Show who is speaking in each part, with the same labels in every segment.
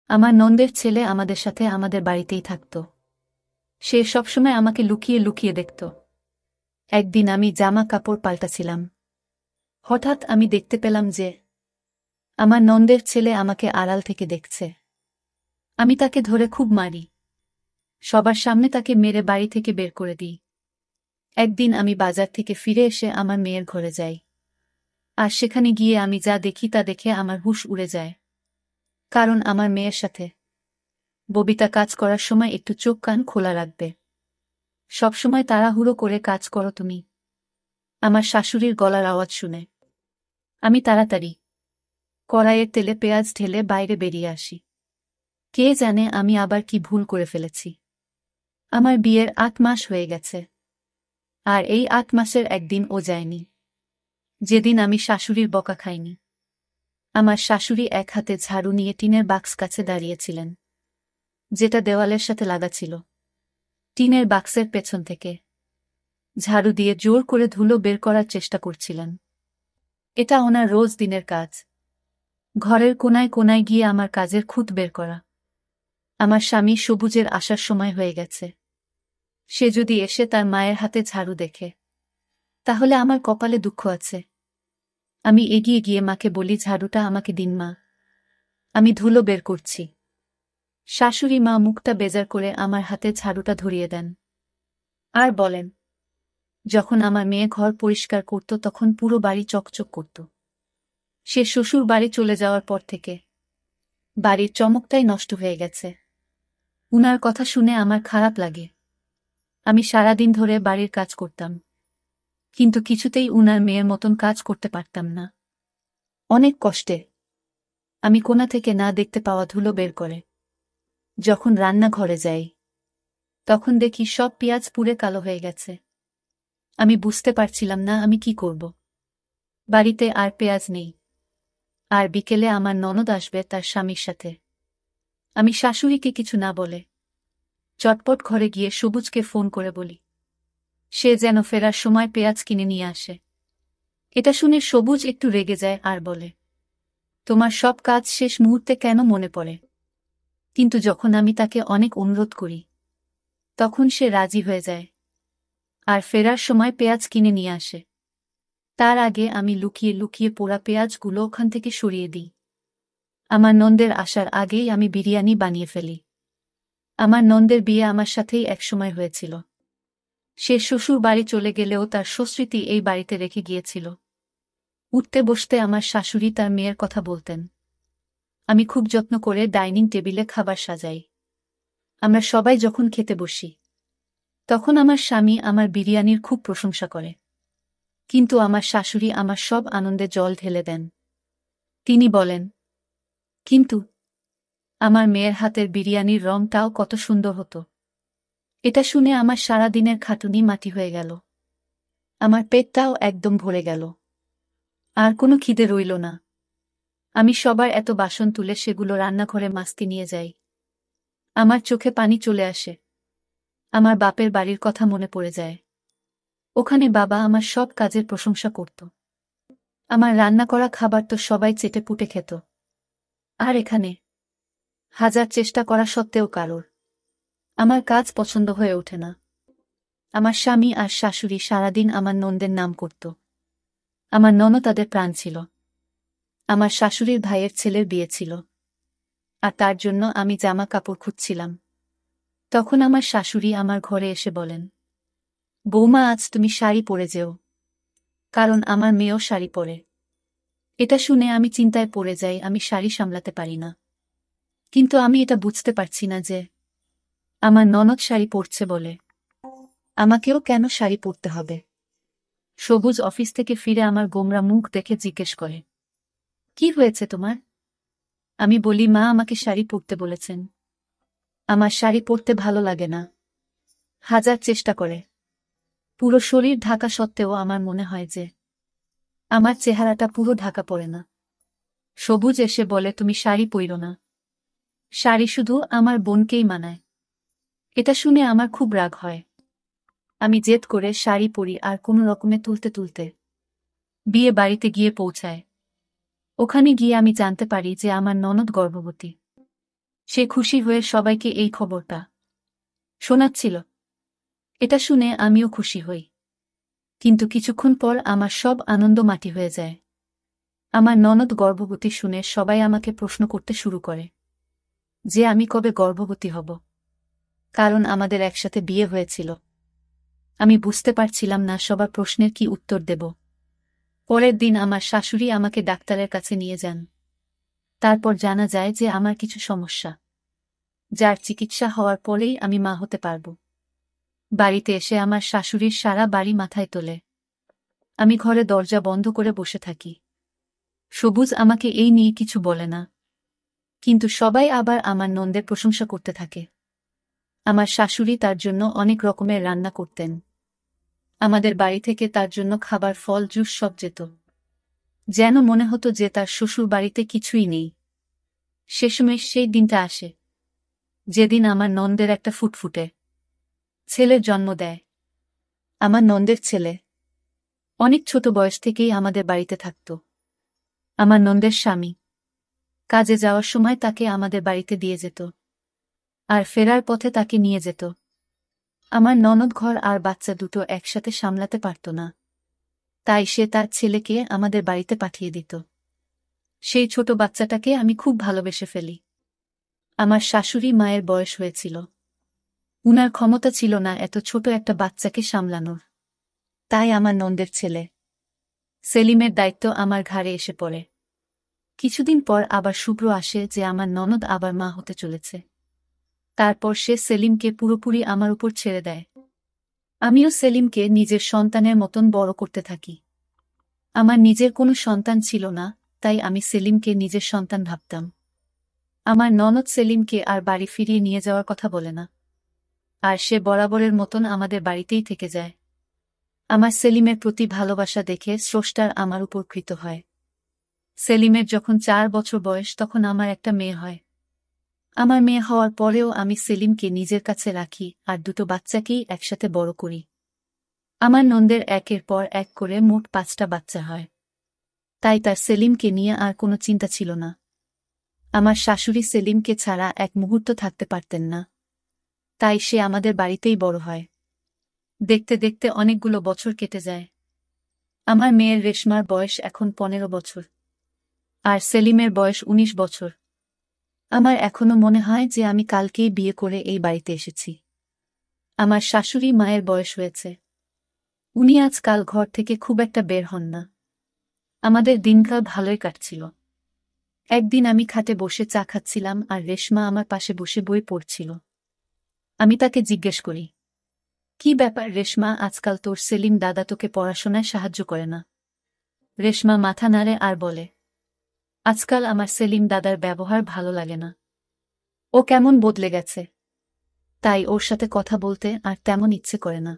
Speaker 1: আমার নন্দের ছেলে আমাদের সাথে আমাদের বাড়িতেই থাকত। সে সবসময় আমাকে লুকিয়ে লুকিয়ে দেখত। একদিন আমি জামা কাপড় পাল্টাছিলাম। হঠাৎ আমি দেখতে পেলাম যে আমার নন্দের ছেলে আমাকে আড়াল থেকে দেখছে। আমি তাকে ধরে খুব মারি। সবার সামনে তাকে মেরে বাড়ি থেকে বের করে দিই। একদিন আমি বাজার থেকে ফিরে এসে আমার মেয়ের ঘরে যাই। আর সেখানে গিয়ে আমি যা দেখি তা দেখে আমার হুঁশ উড়ে যায়। কারণ আমার মেয়ের সাথে ববিতা কাজ করার সময় একটু চোখ কান খোলা রাখবে। সবসময় তাড়াহুড়ো করে কাজ করো তুমি। আমার শাশুড়ির গলার আওয়াজ শুনে আমি তাড়াতাড়ি কড়াইয়ের তেলে পেঁয়াজ ঢেলে বাইরে বেরিয়ে আসি। কে জানে আমি আবার কি ভুল করে ফেলেছি। আমার বিয়ের ৮ মাস হয়ে গেছে। আর এই ৮ মাসের একদিন ও যায়নি যেদিন আমি শাশুড়ির বকা খাইনি। আমার শাশুড়ি এক হাতে ঝাড়ু নিয়ে টিনের বাক্স কাছে দাঁড়িয়েছিলেন, যেটা দেওয়ালের সাথে লাগা ছিল। টিনের বাক্সের পেছন থেকে ঝাড়ু দিয়ে জোর করে ধুলো বের করার চেষ্টা করছিলেন। এটা ওনার রোজ দিনের কাজ, ঘরের কোনায় কোনায় গিয়ে আমার কাজের খুঁত বের করা। আমার স্বামী সবুজের আসার সময় হয়ে গেছে। সে যদি এসে তার মায়ের হাতে ঝাড়ু দেখে, তাহলে আমার কপালে দুঃখ আছে। আমি এগিয়ে গিয়ে মাকে বলি, ঝাড়ুটা আমাকে দিন মা, আমি ধুলো বের করছি। শাশুড়ি মা মুখটা বেজার করে আমার হাতে ঝাড়ুটা ধরিয়ে দেন আর বলেন, যখন আমার মেয়ে ঘর পরিষ্কার করত তখন পুরো বাড়ি চকচক করত। সে শ্বশুর বাড়ি চলে যাওয়ার পর থেকে বাড়ির চমকটাই নষ্ট হয়ে গেছে। উনার কথা শুনে আমার খারাপ লাগে। আমি সারাদিন ধরে বাড়ির কাজ করতাম, কিন্তু কিছুতেই উনার মেয়ের মতন কাজ করতে পারতাম না। অনেক কষ্টে আমি কোণা থেকে না দেখতে পাওয়া ধুলো বের করে যখন রান্নাঘরে যাই, তখন দেখি সব পেঁয়াজ পুড়ে কালো হয়ে গেছে। আমি বুঝতে পারছিলাম না আমি কি করব। বাড়িতে আর পেঁয়াজ নেই। আর বিকেলে আমার ননদ আসবে তার স্বামীর সাথে। আমি শাশুড়িকে কিছু না বলে চটপট ঘরে গিয়ে সবুজকে ফোন করে বলি, সে যেন ফেরার সময় পেঁয়াজ কিনে নিয়ে আসে। এটা শুনে সবুজ একটু রেগে যায় আর বলে, তোমার সব কাজ শেষ মুহূর্তে কেন মনে পড়ে? কিন্তু যখন আমি তাকে অনেক অনুরোধ করি, তখন সে রাজি হয়ে যায় আর ফেরার সময় পেঁয়াজ কিনে নিয়ে আসে। তার আগে আমি লুকিয়ে লুকিয়ে পোড়া পেঁয়াজগুলো ওখান থেকে সরিয়ে দিই। আমার নন্দের আসার আগেই আমি বিরিয়ানি বানিয়ে ফেলি। আমার নন্দের বিয়ে আমার সাথেই একসময় হয়েছিল। সে শ্বশুর বাড়ি চলে গেলেও তার সুস্মৃতি এই বাড়িতে রেখে গিয়েছিল। উঠতে বসতে আমার শাশুড়ি তার মেয়ের কথা বলতেন। আমি খুব যত্ন করে ডাইনিং টেবিলে খাবার সাজাই। আমরা সবাই যখন খেতে বসি, তখন আমার স্বামী আমার বিরিয়ানির খুব প্রশংসা করে। কিন্তু আমার শাশুড়ি আমার সব আনন্দে জল ঢেলে দেন। তিনি বলেন, কিন্তু আমার মেয়ের হাতের বিরিয়ানির রংটাও কত সুন্দর হতো। এটা শুনে আমার সারা দিনের খাটুনি মাটি হয়ে গেল। আমার পেটটাও একদম ভরে গেল। আর কোনো খিদে রইল না। আমি সবার এত বাসন তুলে সেগুলো রান্নাঘরে মাজতে নিয়ে যাই। আমার চোখে পানি চলে আসে। আমার বাপের বাড়ির কথা মনে পড়ে যায়। ওখানে বাবা আমার সব কাজের প্রশংসা করত। আমার রান্না করা খাবার তো সবাই চেটেপুটে খেত। আর এখানে হাজার চেষ্টা করা সত্ত্বেও কারোর আমার কাজ পছন্দ হয়ে ওঠে না। আমার স্বামী আর শাশুড়ি সারাদিন আমার নন্দের নাম করত। আমার ননদ তাদের প্রাণ ছিল। আমার শাশুড়ির ভাইয়ের ছেলের বিয়ে ছিল, আর তার জন্য আমি জামা কাপড় খুঁজছিলাম। তখন আমার শাশুড়ি আমার ঘরে এসে বলেন, বৌমা আজ তুমি শাড়ি পরে যেও, কারণ আমার মেয়েও শাড়ি পরে। এটা শুনে আমি চিন্তায় পড়ে যাই, আমি শাড়ি সামলাতে পারি না। কিন্তু আমি এটা বুঝতে পারছি না যে আমার ননদ শাড়ি পরছে বলে আমাকেও কেন শাড়ি পরতে হবে। সবুজ অফিস থেকে ফিরে আমার গোমরা মুখ দেখে জিজ্ঞেস করে, কি হয়েছে তোমার? আমি বলি, মা আমাকে শাড়ি পরতে বলেছেন। আমার শাড়ি পরতে ভালো লাগে না। হাজার চেষ্টা করে পুরো শরীর ঢাকা সত্ত্বেও আমার মনে হয় যে আমার চেহারাটা পুরো ঢাকা পড়ে না। সবুজ এসে বলে, তুমি শাড়ি পইরো না, শাড়ি শুধু আমার বোনকেই মানায়। এটা শুনে আমার খুব রাগ হয়। আমি জেদ করে শাড়ি পরি আর কোনো রকমে তুলতে তুলতে বিয়ে বাড়িতে গিয়ে পৌঁছায়। ওখানে গিয়ে আমি জানতে পারি যে আমার ননদ গর্ভবতী। সে খুশি হয়ে সবাইকে এই খবরটা শোনাচ্ছিল। এটা শুনে আমিও খুশি হই। কিন্তু কিছুক্ষণ পর আমার সব আনন্দ মাটি হয়ে যায়। আমার ননদ গর্ভবতী শুনে সবাই আমাকে প্রশ্ন করতে শুরু করে যে আমি কবে গর্ভবতী হব, কারণ আমাদের একসাথে বিয়ে হয়েছিল। আমি বুঝতে পারছিলাম না সবার প্রশ্নের কি উত্তর দেব। পরের দিন আমার শাশুড়ি আমাকে ডাক্তারের কাছে নিয়ে যান। তারপর জানা যায় যে আমার কিছু সমস্যা, যার চিকিৎসা হওয়ার পরেই আমি মা হতে পারব। বাড়িতে এসে আমার শাশুড়ির সারা বাড়ি মাথায় তোলে। আমি ঘরে দরজা বন্ধ করে বসে থাকি। সবুজ আমাকে এই নিয়ে কিছু বলে না, কিন্তু সবাই আবার আমার নন্দের প্রশংসা করতে থাকে। আমার শাশুড়ি তার জন্য অনেক রকমের রান্না করতেন। আমাদের বাড়ি থেকে তার জন্য খাবার, ফল, জুস সব যেত। যেন মনে হতো যে তার শ্বশুর বাড়িতে কিছুই নেই। সে সময় সেই দিনটা আসে যেদিন আমার নন্দের একটা ফুটফুটে ছেলের জন্ম দেয়। আমার নন্দের ছেলে অনেক ছোট বয়স থেকেই আমাদের বাড়িতে থাকত। আমার নন্দের স্বামী কাজে যাওয়ার সময় তাকে আমাদের বাড়িতে দিয়ে যেত, আর ফেরার পথে তাকে নিয়ে যেত। আমার ননদ ঘর আর বাচ্চা দুটো একসাথে সামলাতে পারত না, তাই সে তার ছেলেকে আমাদের বাড়িতে পাঠিয়ে দিত। সেই ছোট বাচ্চাটাকে আমি খুব ভালোবেসে ফেলি। আমার শাশুড়ি মায়ের বয়স হয়েছিল, উনার ক্ষমতা ছিল না এত ছোট একটা বাচ্চাকে সামলানোর। তাই আমার নন্দের ছেলে সেলিমের দায়িত্ব আমার ঘাড়ে এসে পড়ে। কিছুদিন পর আবার শুভ্র আসে যে আমার ননদ আবার মা হতে চলেছে। তারপর সে সেলিমকে পুরোপুরি আমার উপর ছেড়ে দেয়। আমিও সেলিমকে নিজের সন্তানের মতন বড় করতে থাকি। আমার নিজের কোনো সন্তান ছিল না, তাই আমি সেলিমকে নিজের সন্তান ভাবতাম। আমার ননদ সেলিমকে আর বাড়ি ফিরিয়ে নিয়ে যাওয়ার কথা বলে না, আর সে বরাবরের মতন আমাদের বাড়িতেই থেকে যায়। আমার সেলিমের প্রতি ভালোবাসা দেখে স্রষ্টার আমার উপর কৃত হয়। সেলিমের যখন 4 বছর বয়স তখন আমার একটা মেয়ে হয়। আমার মেয়ে হওয়ার পরেও আমি সেলিমকে নিজের কাছে রাখি আর দুটো বাচ্চাকেই একসাথে বড় করি। আমার নন্দের একের পর এক করে মোট 5টা বাচ্চা হয়, তাই তার সেলিমকে নিয়ে আর কোনো চিন্তা ছিল না। আমার শাশুড়ি সেলিমকে ছাড়া এক মুহূর্ত থাকতে পারতেন না, তাই সে আমাদের বাড়িতেই বড় হয়। দেখতে দেখতে অনেকগুলো বছর কেটে যায়। আমার মেয়ের রেশমার বয়স এখন 15 বছর, আর সেলিমের বয়স 19 বছর। আমার এখনো মনে হয় যে আমি কালকেই বিয়ে করে এই বাড়িতে এসেছি। আমার শাশুড়ি মায়ের বয়স হয়েছে, উনি আজকাল ঘর থেকে খুব একটা বের হন না। আমাদের দিনকাল ভালোই কাটছিল। একদিন আমি খাটে বসে চা খাচ্ছিলাম আর রেশমা আমার পাশে বসে বই পড়ছিল। আমি তাকে জিজ্ঞেস করি, কি ব্যাপার রেশমা, আজকাল তোর সেলিম দাদা তোকে পড়াশোনায় সাহায্য করে না? রেশমা মাথা নাড়ে আর বলে, আজকাল আমার সেলিম দাদার ব্যবহার ভালো লাগে না। ও কেমন বদলে গেছে, তাই ওর সাথে কথা বলতে আর তেমন ইচ্ছে করে না।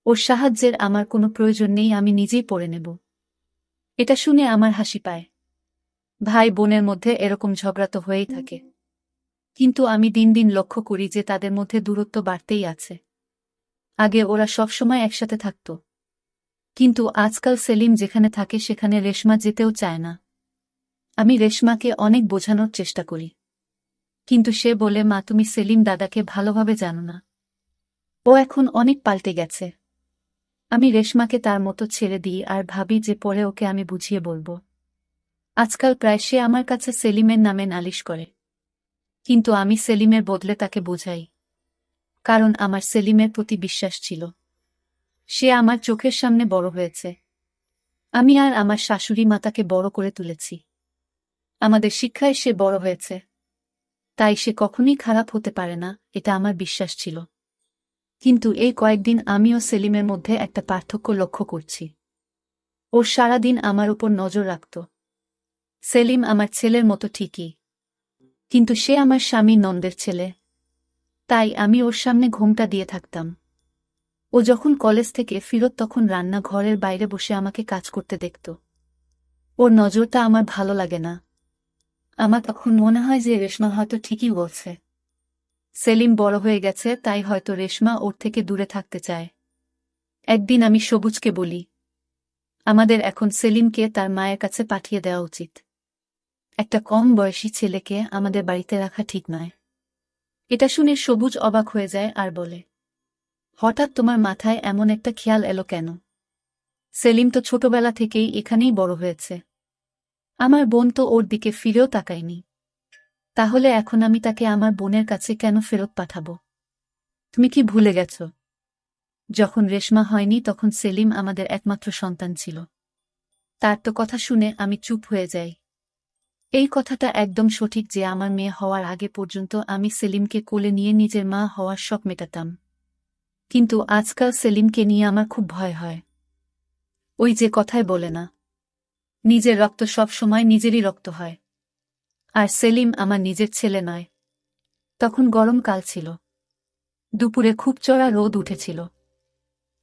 Speaker 1: ওর সাহায্যের আমার কোনো প্রয়োজন নেই, আমি নিজেই পড়ে নেব। এটা শুনে আমার হাসি পায়। ভাই বোনের মধ্যে এরকম ঝগড়া তো হয়েই থাকে, কিন্তু আমি দিন দিন লক্ষ্য করি যে তাদের মধ্যে দূরত্ব বাড়তেই আছে। আগে ওরা সবসময় একসাথে থাকত, কিন্তু আজকাল সেলিম যেখানে থাকে সেখানে রেশমা যেতেও চায় না। আমি রেশমাকে অনেক বোঝানোর চেষ্টা করি, কিন্তু সে বলে, মা তুমি সেলিম দাদাকে ভালোভাবে জানো না, ও এখন অনেক পাল্টে গেছে। আমি রেশমাকে তার মতো ছেড়ে দিই আর ভাবি যে পরে ওকে আমি বুঝিয়ে বলবো। আজকাল প্রায় সে আমার কাছে সেলিমের নামে নালিশ করে, কিন্তু আমি সেলিমের বদলে তাকে বোঝাই, কারণ আমার সেলিমের প্রতি বিশ্বাস ছিল। সে আমার চোখের সামনে বড় হয়েছে। আমি আর আমার শাশুড়ি মা তাকে বড় করে তুলেছি। আমাদের শিক্ষায় সে বড় হয়েছে, তাই সে কখনোই খারাপ হতে পারে না, এটা আমার বিশ্বাস ছিল। কিন্তু এই কয়েকদিন আমিও সেলিমের মধ্যে একটা পার্থক্য লক্ষ্য করছি। ওর সারাদিন আমার উপর নজর রাখত। সেলিম আমার ছেলের মতো ঠিকই, কিন্তু সে আমার স্বামী নন্দের ছেলে, তাই আমি ওর সামনে ঘোমটা দিয়ে থাকতাম। ও যখন কলেজ থেকে ফিরত তখন রান্নাঘরের বাইরে বসে আমাকে কাজ করতে দেখত। ওর নজরটা আমার ভালো লাগে না। আমার তখন মনে হয় যে রেশমা হয়তো ঠিকই বলছে। সেলিম বড় হয়ে গেছে, তাই হয়তো রেশমা ওর থেকে দূরে থাকতে চায়। একদিন আমি সবুজকে বলি, আমাদের এখন সেলিমকে তার মায়ের কাছে পাঠিয়ে দেওয়া উচিত। একটা কম বয়সী ছেলেকে আমাদের বাড়িতে রাখা ঠিক নয়। এটা শুনে সবুজ অবাক হয়ে যায় আর বলে, হঠাৎ তোমার মাথায় এমন একটা খেয়াল এলো কেন? সেলিম তো ছোটবেলা থেকেই এখানেই বড় হয়েছে। আমার বোন তো ওর দিকে ফিরেও তাকায়নি। তাহলে এখন আমি তাকে আমার বোনের কাছে কেন ফেরত পাঠাবো? তুমি কি ভুলে গেছ যখন রেশমা হয়নি তখন সেলিম আমাদের একমাত্র সন্তান ছিল? তার তো কথা শুনে আমি চুপ হয়ে যাই। এই কথাটা একদম সঠিক যে আমার মেয়ে হওয়ার আগে পর্যন্ত আমি সেলিমকে কোলে নিয়ে নিজের মা হওয়ার শখ মেটাতাম। কিন্তু আজকাল সেলিমকে নিয়ে আমার খুব ভয় হয়। ওই যে কথায় বলে না, নিজের রক্ত সব সময় নিজেরই রক্ত হয়। আর সেলিম আমার নিজের ছেলে নয়। তখন গরমকাল ছিল। দুপুরে খুব চড়া রোদ উঠেছিল।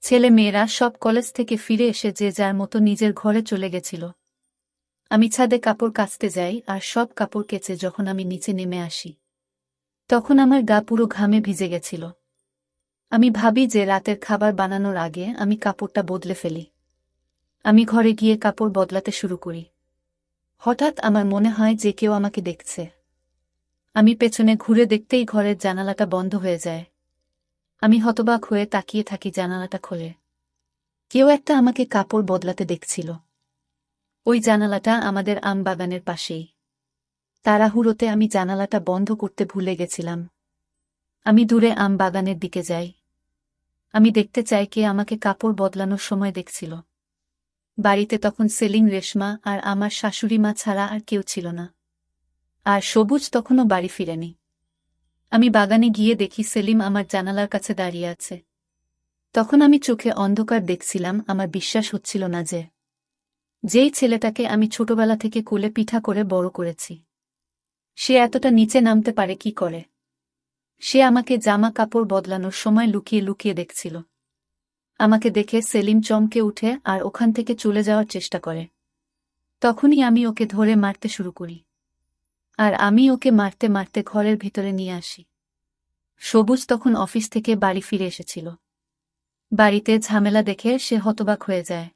Speaker 1: ছেলে মেয়েরা সব কলেজ থেকে ফিরে এসে যে যার মতো নিজের ঘরে চলে গেছিল। আমি ছাদে কাপড় কাচতে যাই আর সব কাপড় কেচে যখন আমি নিচে নেমে আসি তখন আমার গা পুরো ঘামে ভিজে গেছিল। আমি ভাবি যে রাতের খাবার বানানোর আগে আমি কাপড়টা বদলে ফেলি। আমি ঘরে গিয়ে কাপড় বদলাতে শুরু করি। হঠাৎ আমার মনে হয় যে কেউ আমাকে দেখছে। আমি পেছনে ঘুরে দেখতেই ঘরের জানালাটা বন্ধ হয়ে যায়। আমি হতবাক হয়ে তাকিয়ে থাকি, জানালাটা খোলে। কেউ একটা আমাকে কাপড় বদলাতে দেখছিল। ওই জানালাটা আমাদের আম বাগানের পাশেই। তাড়াহুড়োতে আমি জানালাটা বন্ধ করতে ভুলে গেছিলাম। আমি দূরে আম বাগানের দিকে যাই। আমি দেখতে চাই কে আমাকে কাপড় বদলানোর সময় দেখছিল। বাড়িতে তখন সেলিম, রেশমা আর আমার শাশুড়ি মা ছাড়া আর কেউ ছিল না। আর সবুজ তখনও বাড়ি ফিরেনি। আমি বাগানে গিয়ে দেখি সেলিম আমার জানালার কাছে দাঁড়িয়ে আছে। তখন আমি চোখে অন্ধকার দেখছিলাম। আমার বিশ্বাস হচ্ছিল না যে যেই ছেলেটাকে আমি ছোটবেলা থেকে কোলে পিঠা করে বড় করেছি, সে এতটা নিচে নামতে পারে কি করে? সে আমাকে জামা কাপড় বদলানোর সময় লুকিয়ে লুকিয়ে দেখছিল। আমাকে দেখে সেলিম চমকে উঠে আর ওখান থেকে চলে যাওয়ার চেষ্টা করে। তখনই আমি ওকে ধরে মারতে শুরু করি। আর আমি ওকে মারতে মারতে ঘরের ভিতরে নিয়ে আসি। সবুজ তখন অফিস থেকে বাড়ি ফিরে এসেছিল। বাড়িতে ঝামেলা দেখে সে হতবাক হয়ে যায়।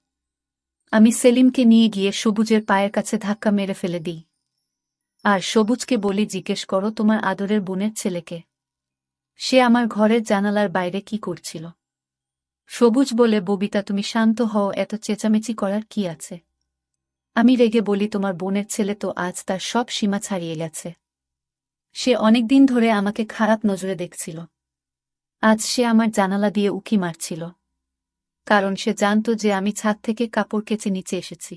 Speaker 1: আমি সেলিমকে নিয়ে গিয়ে সবুজের পায়ের কাছে ধাক্কা মেরে ফেলে দিই। আর সবুজকে বলি, জিজ্ঞেস করো তোমার আদরের বোনের ছেলেকে। সে আমার ঘরের জানালার বাইরে কি করছিল? সবুজ বলে, ববিতা তুমি শান্ত হও, এত চেঁচামেচি করার কি আছে? আমি রেগে বলি, তোমার বোনের ছেলে তো আজ তার সব সীমা ছাড়িয়ে গেছে। সে অনেকদিন ধরে আমাকে খারাপ নজরে দেখছিল। আজ সে আমার জানালা দিয়ে উঁকি মারছিল। কারণ সে জানত যে আমি ছাদ থেকে কাপড় কেচে নিচে এসেছি।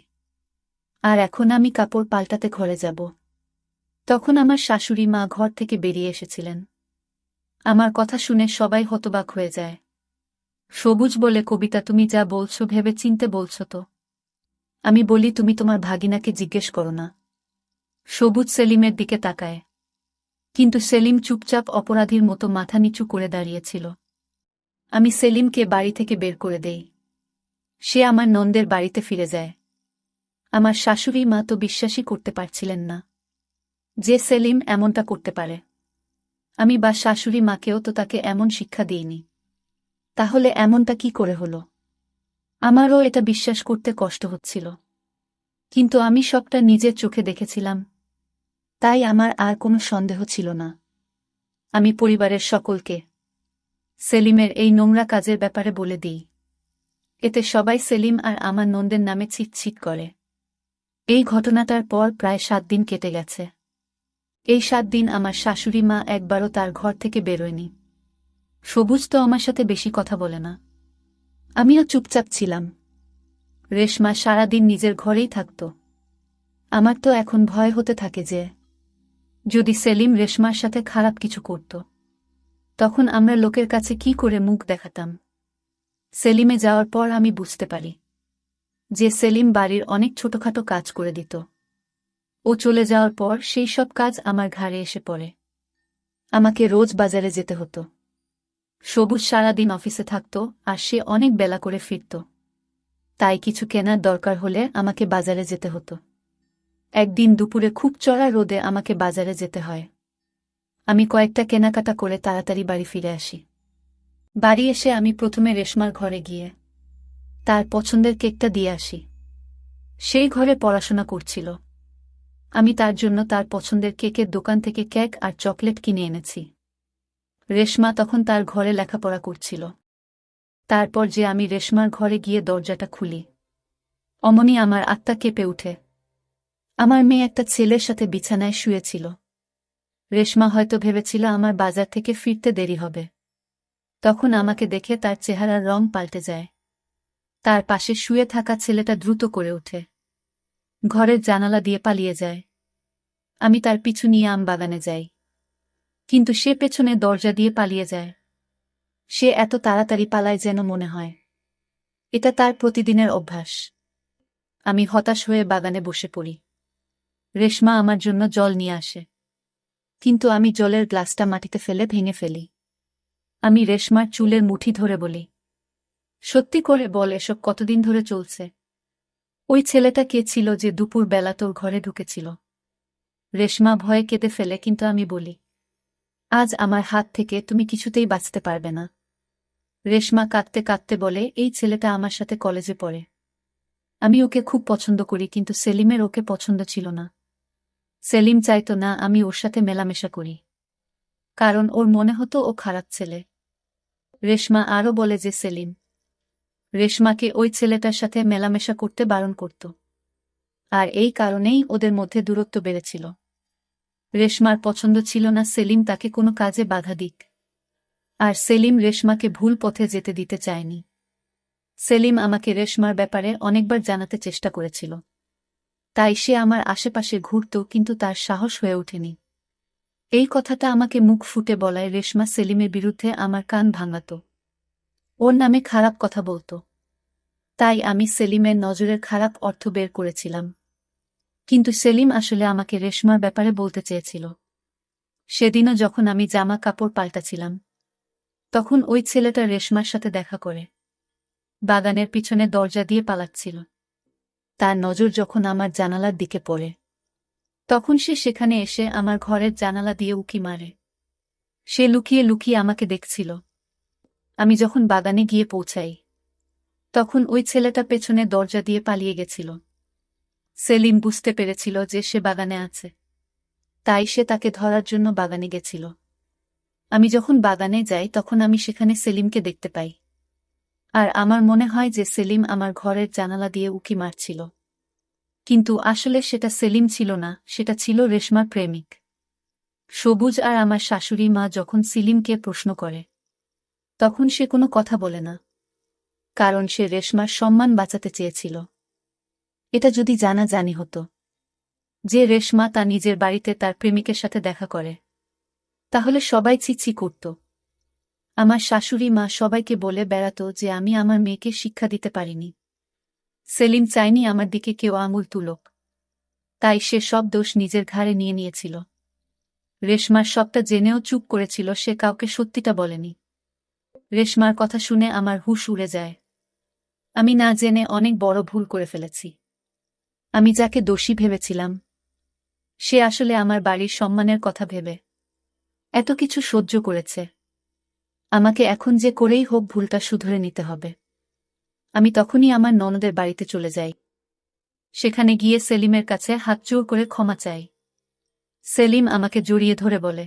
Speaker 1: আর এখন আমি কাপড় পাল্টাতে ঘরে যাব। তখন আমার শাশুড়ি মা ঘর থেকে বেরিয়ে এসেছিলেন। আমার কথা শুনে সবাই হতবাক হয়ে যায়। সবুজ বলে, কবিতা তুমি যা বলছো ভেবে চিনতে বলছো তো? আমি বলি, তুমি তোমার ভাগিনাকে জিজ্ঞেস করো না। সবুজ সেলিমের দিকে তাকায়। কিন্তু সেলিম চুপচাপ অপরাধীর মতো মাথা নিচু করে দাঁড়িয়েছিল। আমি সেলিমকে বাড়ি থেকে বের করে দেই। সে আমার নন্দের বাড়িতে ফিরে যায়। আমার শাশুড়ি মা তো বিশ্বাসই করতে পারছিলেন না যে সেলিম এমনটা করতে পারে। আমি বা শাশুড়ি মাকেও তো তাকে এমন শিক্ষা দিইনি। তাহলে এমনটা কি করে হলো? আমারও এটা বিশ্বাস করতে কষ্ট হচ্ছিল। কিন্তু আমি সবটা নিজের চোখে দেখেছিলাম, তাই আমার আর কোনো সন্দেহ ছিল না। আমি পরিবারের সকলকে সেলিমের এই নোংরা কাজের ব্যাপারে বলে দিই। এতে সবাই সেলিম আর আমার নন্দের নামে ছিটছিট করে। এই ঘটনাটার পর প্রায় 7 দিন কেটে গেছে। এই 7 দিন আমার শাশুড়ি মা একবারও তার ঘর থেকে বেরোয়নি। সবুজ তো আমার সাথে বেশি কথা বলে না। আমিও চুপচাপ ছিলাম। রেশমা সারাদিন নিজের ঘরেই থাকত। আমার তো এখন ভয় হতে থাকে যে যদি সেলিম রেশমার সাথে খারাপ কিছু করত, তখন আমরা লোকের কাছে কি করে মুখ দেখাতাম? সেলিমে যাওয়ার পর আমি বুঝতে পারি যে সেলিম বাড়ির অনেক ছোটখাটো কাজ করে দিত। ও চলে যাওয়ার পর সেই সব কাজ আমার ঘাড়ে এসে পড়ে। আমাকে রোজ বাজারে যেতে হতো। সবুজ সারাদিন অফিসে থাকত আর সে অনেক বেলা করে ফিরত। তাই কিছু কেনার দরকার হলে আমাকে বাজারে যেতে হতো। একদিন দুপুরে খুব চড়া রোদে আমাকে বাজারে যেতে হয়। আমি কয়েকটা কেনাকাটা করে তাড়াতাড়ি বাড়ি ফিরে আসি। বাড়ি এসে আমি প্রথমে রেশমার ঘরে গিয়ে তার পছন্দের কেকটা দিয়ে আসি। সেই ঘরে পড়াশোনা করছিল। আমি তার জন্য তার পছন্দের কেকের দোকান থেকে কেক আর চকলেট কিনে এনেছি। রেশমা তখন তার ঘরে লেখাপড়া করছিল। তারপর যে আমি রেশমার ঘরে গিয়ে দরজাটা খুলি, অমনি আমার আত্মা কেঁপে উঠে। আমার মেয়ে একটা ছেলের সাথে বিছানায় শুয়েছিল। রেশমা হয়তো ভেবেছিল আমার বাজার থেকে ফিরতে দেরি হবে। তখন আমাকে দেখে তার চেহারার রং পাল্টে যায়। তার পাশে শুয়ে থাকা ছেলেটা দ্রুত করে ওঠে, ঘরের জানালা দিয়ে পালিয়ে যায়। আমি তার পিছু নিয়ে আম বাগানে যাই, কিন্তু সে পেছনে দরজা দিয়ে পালিয়ে যায়। সে এত তাড়াতাড়ি পালায় যেন মনে হয় এটা তার প্রতিদিনের অভ্যাস। আমি হতাশ হয়ে বাগানে বসে পড়ি। রেশমা আমার জন্য জল নিয়ে আসে, কিন্তু আমি জলের গ্লাসটা মাটিতে ফেলে ভেঙে ফেলি। আমি রেশমার চুলের মুঠি ধরে বলি, সত্যি করে বল, এসব কতদিন ধরে চলছে? ওই ছেলেটা কে ছিল যে দুপুর বেলা তোর ঘরে ঢুকেছিল? রেশমা ভয়ে কেঁদে ফেলে, কিন্তু আমি বলি, আজ আমার হাত থেকে তুমি কিছুতেই বাঁচতে পারবে না। রেশমা কাঁদতে কাঁদতে বলে, এই ছেলেটা আমার সাথে কলেজে পড়ে। আমি ওকে খুব পছন্দ করি, কিন্তু সেলিমের ওকে পছন্দ ছিল না। সেলিম চাইতো না আমি ওর সাথে মেলামেশা করি, কারণ ওর মনে হতো ও খারাপ ছেলে। রেশমা আরও বলে যে সেলিম রেশমাকে ওই ছেলেটার সাথে মেলামেশা করতে বারণ করত, আর এই কারণেই ওদের মধ্যে দূরত্ব বেড়েছিল। রেশমার পছন্দ ছিল না সেলিম তাকে কোনো কাজে বাধা দিক, আর সেলিম রেশমাকে ভুল পথে যেতে দিতে চায়নি। সেলিম আমাকে রেশমার ব্যাপারে অনেকবার জানাতে চেষ্টা করেছিল, তাই সে আমার আশেপাশে ঘুরত, কিন্তু তার সাহস হয়ে ওঠেনি। এই কথাটা আমাকে মুখ ফুটে বলায় রেশমা সেলিমের বিরুদ্ধে আমার কান ভাঙাত, ওর নামে খারাপ কথা বলত। তাই আমি সেলিমের নজরের খারাপ অর্থ বের করেছিলাম, কিন্তু সেলিম আসলে আমাকে রেশমার ব্যাপারে বলতে চেয়েছিল। সেদিনও যখন আমি জামা কাপড় পাল্টাছিলাম, তখন ওই ছেলেটা রেশমার সাথে দেখা করে বাগানের পিছনে দরজা দিয়ে পালাচ্ছিল। তার নজর যখন আমার জানালার দিকে পড়ে, তখন সে সেখানে এসে আমার ঘরের জানালা দিয়ে উঁকি মারে। সে লুকিয়ে লুকিয়ে আমাকে দেখছিল। আমি যখন বাগানে গিয়ে পৌঁছাই, তখন ওই ছেলেটা পেছনে দরজা দিয়ে পালিয়ে গেছিল। সেলিম বুঝতে পেরেছিল যে সে বাগানে আছে, তাই সে তাকে ধরার জন্য বাগানে গেছিল। আমি যখন বাগানে যাই, তখন আমি সেখানে সেলিমকে দেখতে পাই, আর আমার মনে হয় যে সেলিম আমার ঘরের জানালা দিয়ে উঁকি মারছিল। কিন্তু আসলে সেটা সেলিম ছিল না, সেটা ছিল রেশমার প্রেমিক সবুজ। আর আমার শাশুড়ি মা যখন সেলিমকে প্রশ্ন করে, তখন সে কোনো কথা বলে না, কারণ সে রেশমার সম্মান বাঁচাতে চেয়েছিল। এটা যদি জানাজানি হতো যে রেশমা তা নিজের বাড়িতে তার প্রেমিকের সাথে দেখা করে, তাহলে সবাই ছিছি করত। আমার শাশুড়ি মা সবাইকে বলে বেড়াত যে আমি আমার মেয়েকে শিক্ষা দিতে পারিনি। সেলিম চায়নি আমার দিকে কেউ আঙুল তুলুক, তাই সে সব দোষ নিজের ঘাড়ে নিয়ে নিয়েছিল। রেশমার সবটা জেনেও চুপ করেছিল, সে কাউকে সত্যিটা বলেনি। রেশমার কথা শুনে আমার হুঁশ উড়ে যায়। আমি না জেনে অনেক বড় ভুল করে ফেলেছি। আমি যাকে দোষী ভেবেছিলাম, সে আসলে আমার বাড়ির সম্মানের কথা ভেবে এত কিছু সহ্য করেছে। আমাকে এখন যে করেই হোক ভুলটা শুধরে নিতে হবে। আমি তখনই আমার ননদের বাড়িতে চলে যাই। সেখানে গিয়ে সেলিমের কাছে হাত জোড় করে ক্ষমা চাই। সেলিম আমাকে জড়িয়ে ধরে বলে,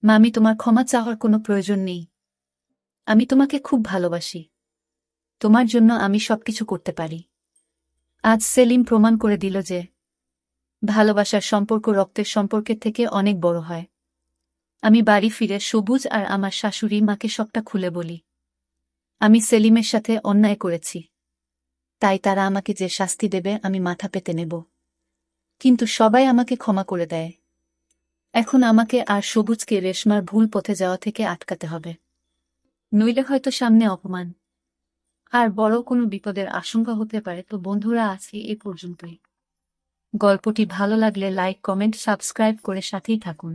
Speaker 1: মামি, তোমার ক্ষমা চাওয়ার কোনো প্রয়োজন নেই। আমি তোমাকে খুব ভালোবাসি। তোমার জন্য আমি সবকিছু করতে পারি। আজ সেলিম প্রমাণ করে দিল যে ভালোবাসার সম্পর্ক রক্তের সম্পর্কের থেকে অনেক বড় হয়। আমি বাড়ি ফিরে সবুজ আর আমার শাশুড়ি মাকে সবটা খুলে বলি। আমি সেলিমের সাথে অন্যায় করেছি, তাই তারা আমাকে যে শাস্তি দেবে আমি মাথা পেতে নেব। কিন্তু সবাই আমাকে ক্ষমা করে দেয়। এখন আমাকে আর সবুজকে রেশমার ভুল পথে যাওয়া থেকে আটকাতে হবে, নইলে হয়তো সামনে অপমান আর বড় কোনো বিপদের আশঙ্কা হতে পারে। তো বন্ধুরা, আজকে এ পর্যন্তই। গল্পটি ভালো লাগলে লাইক, কমেন্ট, সাবস্ক্রাইব করে সাথেই থাকুন।